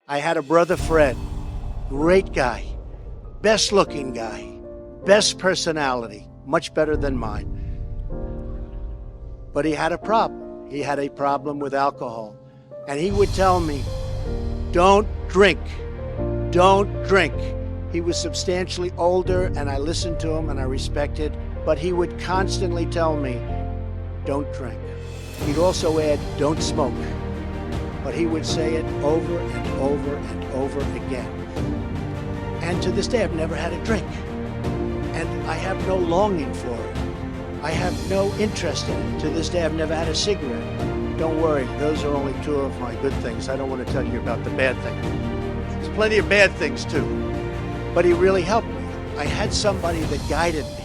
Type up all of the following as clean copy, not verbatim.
I had a brother, Fred. Great guy. Best looking guy. Best personality. Much better than mine. But he had a problem. He had a problem with alcohol. And he would tell me, don't drink. Don't drink. He was substantially older, and I listened to him and I respected, but he would constantly tell me, don't drink. He'd also add, don't smoke. But he would say it over and over and over again. And to this day, I've never had a drink. And I have no longing for it. I have no interest in it. To this day, I've never had a cigarette. Don't worry, those are only two of my good things. I don't want to tell you about the bad things. There's plenty of bad things too. But he really helped me. I had somebody that guided me.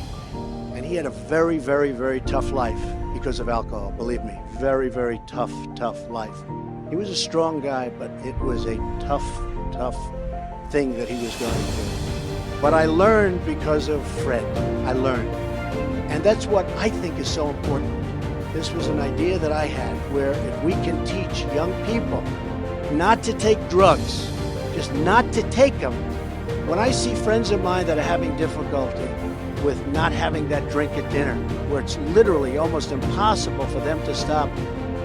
And he had a very, very, very tough life because of alcohol, believe me. Very, very tough life. He was a strong guy, but it was a tough thing that he was going through. But I learned because of Fred. I learned. And that's what I think is so important. This was an idea that I had where if we can teach young people not to take drugs, just not to take them. When I see friends of mine that are having difficulty with not having that drink at dinner, where it's literally almost impossible for them to stop,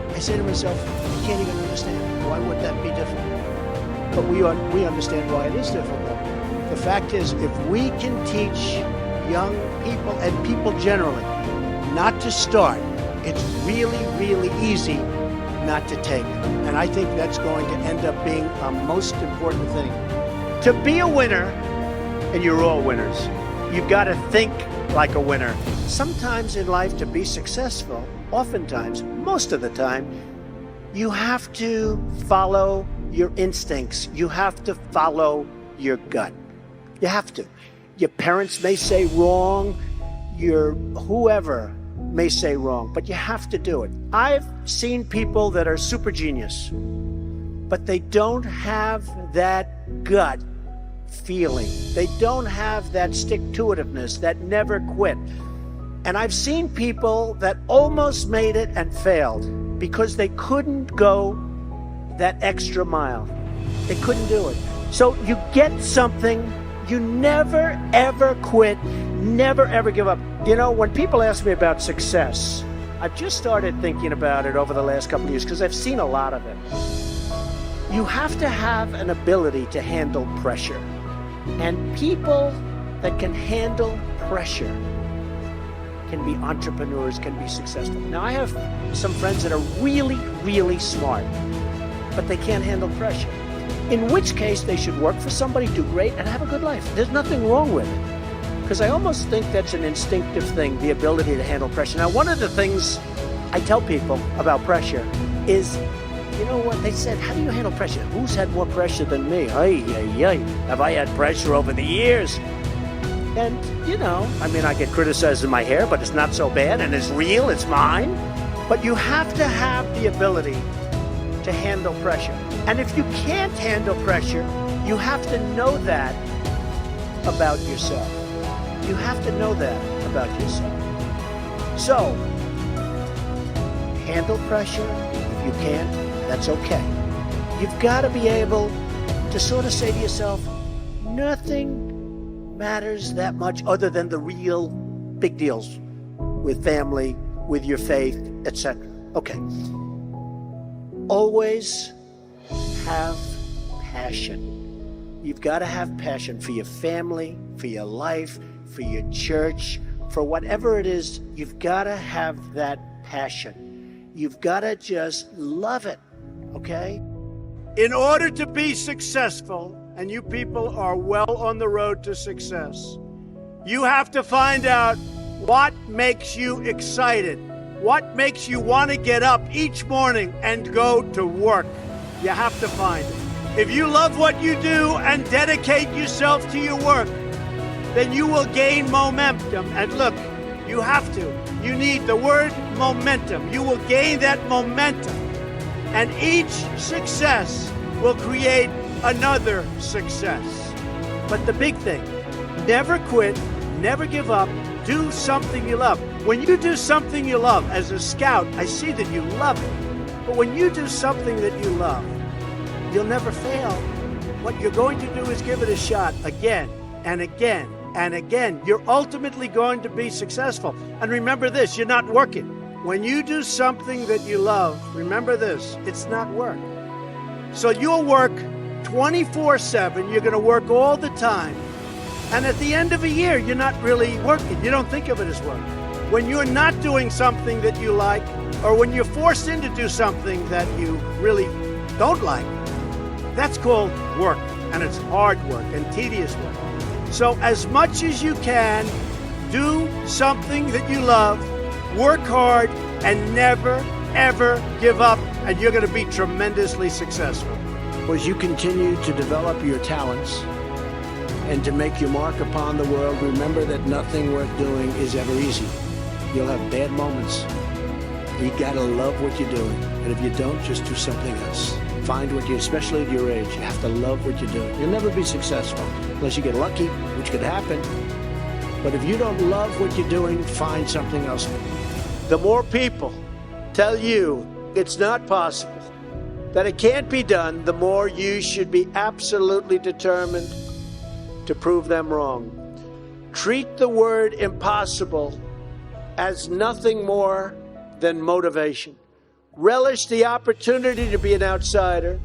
I say to myself, I can't even understand. Why would that be difficult? But we understand why it is difficult. The fact is, if we can teach young people and people generally not to start, it's really, really easy not to take it. And I think that's going to end up being a most important thing. To be a winner, and you're all winners, you've got to think like a winner. Sometimes in life, to be successful, oftentimes, most of the time, you have to follow your instincts. You have to follow your gut. You have to. Your parents may say wrong, your whoever may say wrong, but you have to do it. I've seen people that are super genius, but they don't have that gut feeling. They don't have that stick-to-itiveness, that never quit. And I've seen people that almost made it and failed because they couldn't go that extra mile. They couldn't do it. So you get something, you never ever quit, never ever give up. You know, when people ask me about success, I've just started thinking about it over the last couple of years because I've seen a lot of it. You have to have an ability to handle pressure. And people that can handle pressure can be entrepreneurs, can be successful. Now, I have some friends that are really, really smart, but they can't handle pressure. In which case, they should work for somebody, do great, and have a good life. There's nothing wrong with it. Because I almost think that's an instinctive thing, the ability to handle pressure. Now, one of the things I tell people about pressure is, you know what, they said, how do you handle pressure? Who's had more pressure than me? Have I had pressure over the years? And, you know, I mean, I get criticized in my hair, but it's not so bad, and it's real, it's mine. But you have to have the ability to handle pressure. And if you can't handle pressure, you have to know that about yourself. You have to know that about yourself. So, handle pressure. If you can't, that's okay. You've got to be able to sort of say to yourself, nothing matters that much other than the real big deals with family, with your faith, etc. Okay. Always have passion. You've got to have passion for your family, for your life, for your church, for whatever it is. You've got to have that passion. You've got to just love it, okay? In order to be successful, and you people are well on the road to success, you have to find out what makes you excited, what makes you want to get up each morning and go to work. You have to find it. If you love what you do and dedicate yourself to your work, then you will gain momentum. And look, you have to. You need the word momentum. You will gain that momentum. And each success will create another success. But the big thing, never quit, never give up, do something you love. When you do something you love, as a scout, I see that you love it. But when you do something that you love, you'll never fail what you're going to do is give it a shot again and again and again. You're ultimately going to be successful. And remember this, you're not working. When you do something that you love, remember this, it's not work. So you'll work 24/7, you're going to work all the time. And at the end of a year, you're not really working. You don't think of it as work. When you're not doing something that you like, or when you're forced in to do something that you really don't like, that's called work. And it's hard work and tedious work. So as much as you can, do something that you love, work hard, and never, ever give up, and you're going to be tremendously successful. As you continue to develop your talents and to make your mark upon the world, remember that nothing worth doing is ever easy. You'll have bad moments. You gotta love what you're doing. And if you don't, just do something else. Find what you, especially at your age, you have to love what you're doing. You'll never be successful unless you get lucky, which could happen. But if you don't love what you're doing, find something else. The more people tell you it's not possible, that it can't be done, the more you should be absolutely determined to prove them wrong. Treat the word impossible as nothing more than motivation. Relish the opportunity to be an outsider.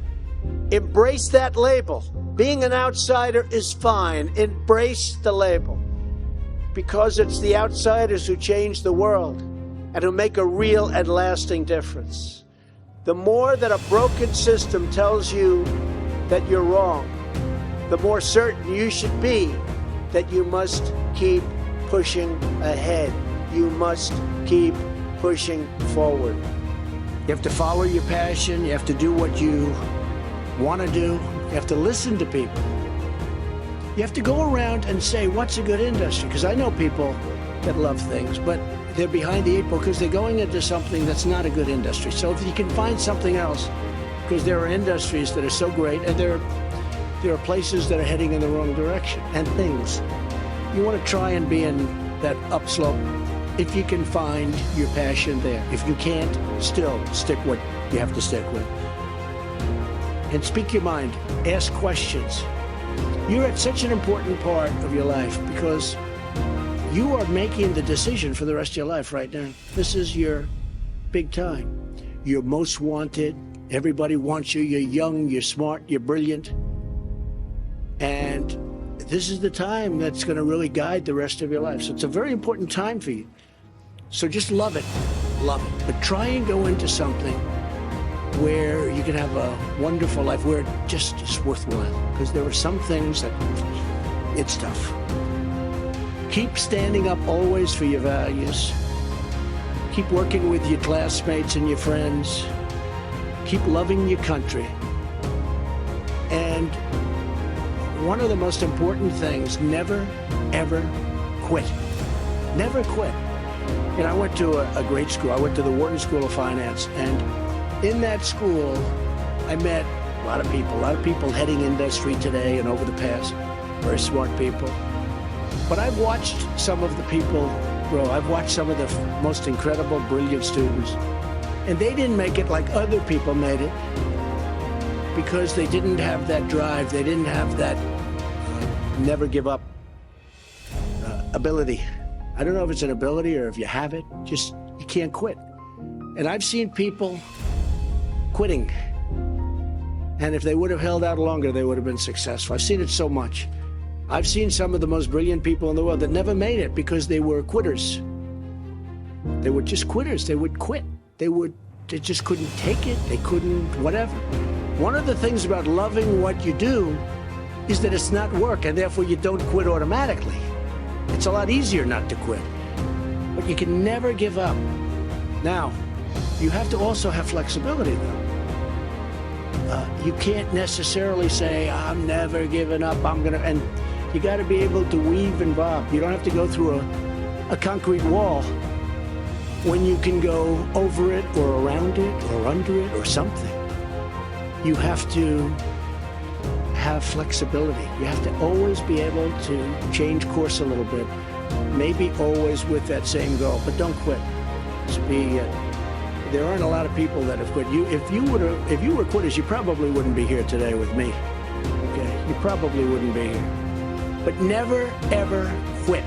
Embrace that label. Being an outsider is fine. Embrace the label. Because it's the outsiders who change the world and who make a real and lasting difference. The more that a broken system tells you that you're wrong, the more certain you should be that you must keep pushing ahead. You must keep pushing forward. You have to follow your passion. You have to do what you want to do. You have to listen to people. You have to go around and say, what's a good industry? Because I know people that love things, but they're behind the eight ball because they're going into something that's not a good industry. So if you can find something else, because there are industries that are so great, and there are places that are heading in the wrong direction, and things. You want to try and be in that upslope if you can find your passion there. If you can't, still stick what you have to stick with. And speak your mind. Ask questions. You're at such an important part of your life because you are making the decision for the rest of your life right now. This is your big time. You're most wanted. Everybody wants you. You're young, you're smart, you're brilliant. And this is the time that's going to really guide the rest of your life. So it's a very important time for you. So just love it. Love it. But try and go into something where you can have a wonderful life, where it just is worthwhile. Because there are some things that it's tough. Keep standing up always for your values. Keep working with your classmates and your friends. Keep loving your country. And one of the most important things, never, ever quit. Never quit. You know, I went to a great school. I went to the Wharton School of Finance. And in that school, I met a lot of people heading industry today and over the past, very smart people. But I've watched some of the people grow. I've watched some of the most incredible, brilliant students. And they didn't make it like other people made it because they didn't have that drive. They didn't have that never give up ability. I don't know if it's an ability or if you have it, just you can't quit. And I've seen people quitting. And if they would have held out longer, they would have been successful. I've seen it so much. I've seen some of the most brilliant people in the world that never made it because they were quitters. They were just quitters. They would quit. They just couldn't take it. They couldn't, whatever. One of the things about loving what you do is that it's not work, and therefore you don't quit automatically. It's a lot easier not to quit. But you can never give up. Now, you have to also have flexibility, though. You can't necessarily say, I'm never giving up, and you got to be able to weave and bob. You don't have to go through a concrete wall when you can go over it or around it or under it or something. You have to have flexibility. You have to always be able to change course a little bit, maybe always with that same goal, but don't quit. Just be, there aren't a lot of people that have quit. If you were quitters, you probably wouldn't be here today with me, okay? probably wouldn't be here. But never, ever quit.